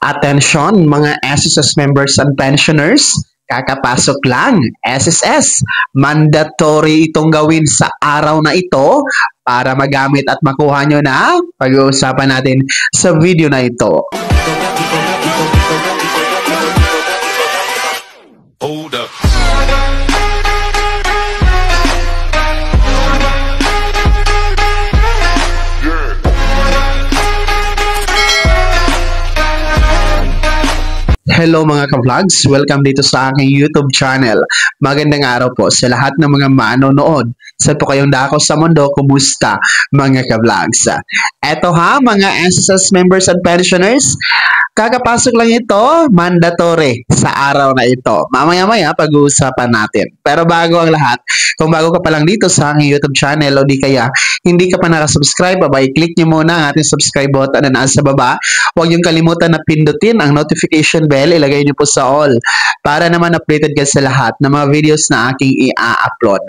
Attention mga SSS members and pensioners, kakapasok lang, SSS. Mandatory itong gawin sa araw na ito para magamit at makuha nyo na pag-uusapan natin sa video na ito. Hold up. Hello mga ka-vlogs! Welcome dito sa aking YouTube channel. Magandang araw po sa lahat ng mga manonood. Saan po kayong dako sa mundo? Kumusta mga ka-vlogs? Eto ha mga SSS members and pensioners, kakapasok lang ito, mandatory sa araw na ito. Mamaya-maya pag-uusapan natin. Pero bago ang lahat, kung bago ka pa lang dito sa aking YouTube channel o di kaya hindi ka pa nakasubscribe, i-click nyo muna ang ating subscribe button na nasa baba. Huwag niyong kalimutan na pindutin ang notification bell, ilagay niyo po sa all para naman updated ka sa lahat ng mga videos na aking i-upload.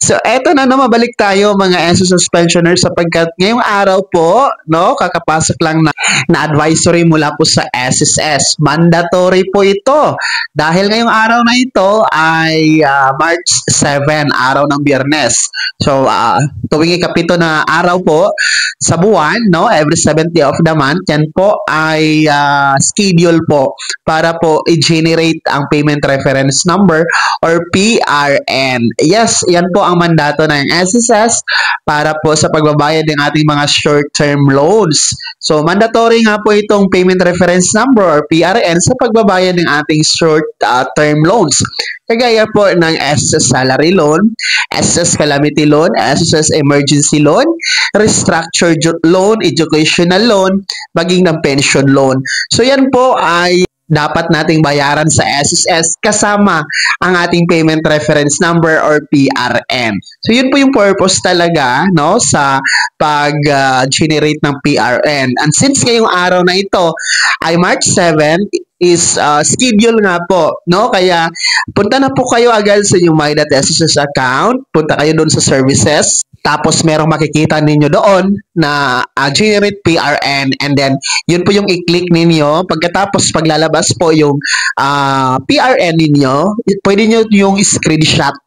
So, eto na mabalik tayo mga SSS pensioners sapagkat ngayong araw po, no, kakapasok lang na advisory mula po sa SSS. Mandatory po ito dahil ngayong araw na ito ay March 7, araw ng Biyernes. So, tuwing ikapito na araw po sa buwan, no, every 70th of the month, yan po ay schedule po para po i-generate ang payment reference number or PRN. Yes, yan po ang mandato ng SSS para po sa pagbabayad ng ating mga short-term loans. So, mandatory nga po itong payment reference number or PRN sa pagbabayad ng ating short-term loans. Kagaya po ng SSS Salary Loan, SSS Calamity Loan, SSS Emergency Loan, Restructured Loan, Educational Loan, maging ng Pension Loan. So yan po ay dapat nating bayaran sa SSS kasama ang ating payment reference number or PRN. So yun po yung purpose talaga, no, sa pag-generate ng PRN. And since ngayong araw na ito ay March 7 is schedule nga po, no? Kaya punta na po kayo agad sa inyong My.SSS account, punta kayo doon sa services, tapos merong makikita ninyo doon na generate PRN, and then yun po yung i-click ninyo. Pagkatapos paglalabas po yung PRN ninyo, pwede nyo yung screenshot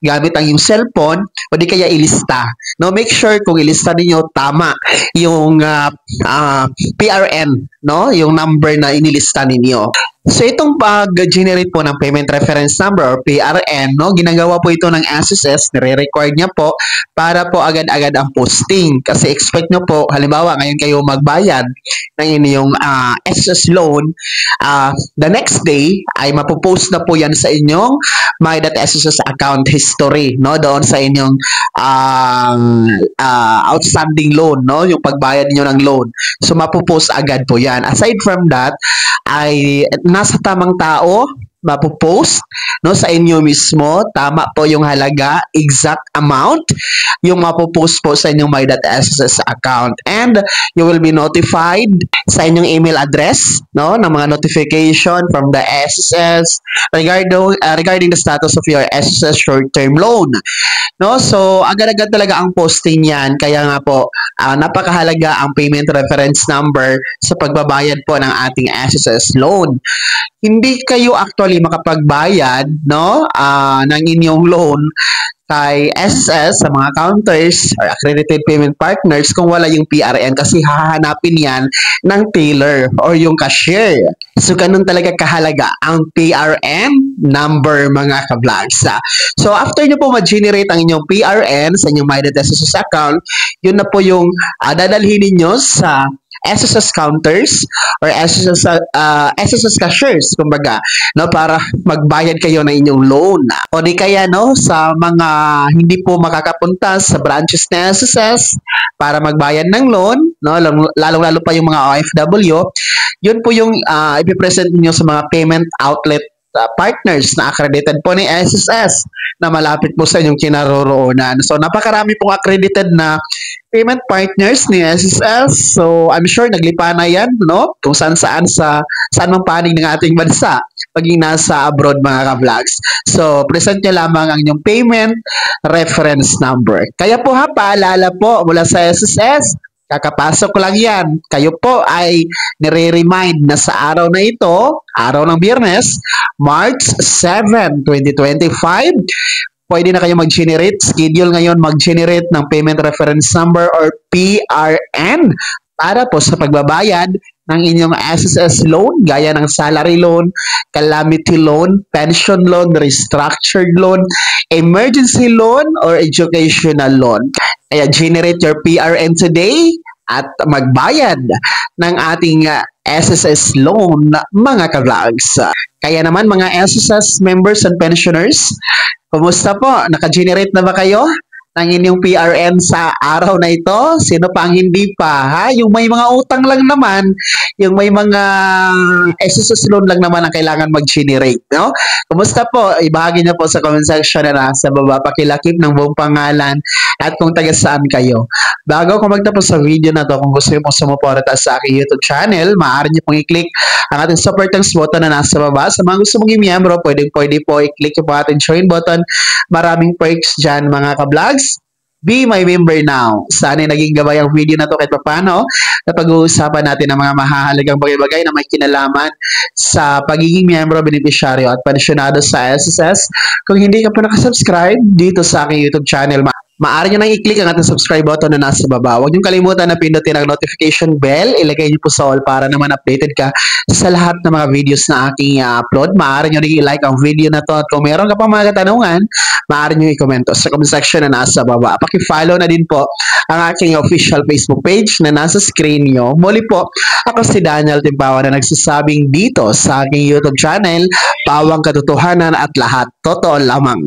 gamit ang yung cellphone o di kaya ilista. No, make sure kung ilista ninyo tama yung PRN, no, yung number na inilista ninyo. So itong pag-generate po ng payment reference number or PRN, no, ginagawa po ito ng SSS, nire-record niya po para po agad-agad ang posting. Kasi expect nyo po, halimbawa ngayon kayo magbayad ng inyong SSS loan, the next day ay mapopost na po yan sa inyong My.SSS account history, no, doon sa inyong outstanding loan, no, yung pagbayad niyo ng loan. So mapopost agad po yan. Aside from that, ay nasa tamang tao mapopost, no, sa inyo mismo, tama po yung halaga, exact amount yung mapopost po sa inyong My.SSS account, and you will be notified sa inyong email address, no, ng mga notification from the SSS regarding the status of your SSS short-term loan, no. So agad-agad talaga ang posting yan, kaya nga po napakahalaga ang payment reference number sa pagbabayad po ng ating SSS loan. Hindi kayo actually makapagbayad, no, ng inyong loan kay SSS sa mga counters or accredited payment partners kung wala yung PRN, kasi hahanapin yan ng teller or yung cashier. So ganun talaga kahalaga ang PRN number mga ka-vlogs. So after nyo po ma-generate ang inyong PRN sa inyong My.SSS account, yun na po yung dadalhin ninyo sa SSS counters or SSS cashiers, kumbaga, no, para magbayad kayo ng inyong loan. O di kaya, no, sa mga hindi po makakapunta sa branches ng SSS para magbayad ng loan, no, lalong-lalo pa yung mga OFW, yun po yung ipipresent niyo sa mga payment outlet partners na accredited po ni SSS na malapit po sa inyong kinaroroonan. So, napakarami pong accredited na payment partners ni SSS. So, I'm sure naglipa na yan, no? Kung saan mang panig ng ating bansa paging nasa abroad mga ka-vlogs. So, present nyo lamang ang inyong payment reference number. Kaya po paalala po mula sa SSS, Kakapasok ko lang yan. Kayo po ay nire-remind na sa araw na ito, araw ng Biyernes, March 7, 2025, pwede na kayo mag-generate. Schedule ngayon mag-generate ng payment reference number or PRN para po sa pagbabayad ng inyong SSS loan gaya ng salary loan, calamity loan, pension loan, restructured loan, emergency loan, or educational loan. Kaya generate your PRN today at magbayad ng ating SSS loan, mga ka-vlogs. Kaya naman mga SSS members and pensioners, kumusta po? Naka-generate na ba kayo ng inyong PRN sa araw na ito? Sino pa ang hindi pa? Ha? Yung may mga utang lang naman, yung may mga SSS loan lang naman ang kailangan mag-generate. No? Kumusta po? Ibahagi niyo po sa comment section na nasa baba. Pakilakip ng buong pangalan at kung taga saan kayo. Bago ako magtapos sa video na to, kung gusto niyo pong sumuporta sa aking YouTube channel, maaari niyo pong i-click ang ating super thanks button na nasa baba. Sa mga gusto mong i-miyembro, pwede po i-click yung ating join button. Maraming perks dyan mga ka-vlogs. Be my member now. Sana naging gabay ang video na to kahit paano na pag-uusapan natin ang mga mahahalagang bagay-bagay na may kinalaman sa pagiging miyembro, beneficiaryo at pensyonado sa SSS. Kung hindi ka pa nakasubscribe dito sa aking YouTube channel, maaari nyo nang i-click ang ating subscribe button na nasa baba. Huwag nyo kalimutan na pindutin ang notification bell. Ilagay nyo po sa all para naman updated ka sa lahat ng mga videos na aking upload. Maaari nyo nang i-like ang video na to. At kung meron ka pang mga katanungan, maaari nyo i-komento sa comment section na nasa baba. Paki-follow na din po ang aking official Facebook page na nasa screen nyo. Muli po, ako si Daniel Timpawa na nagsasabing dito sa aking YouTube channel, pawang katotohanan at lahat totoo lamang.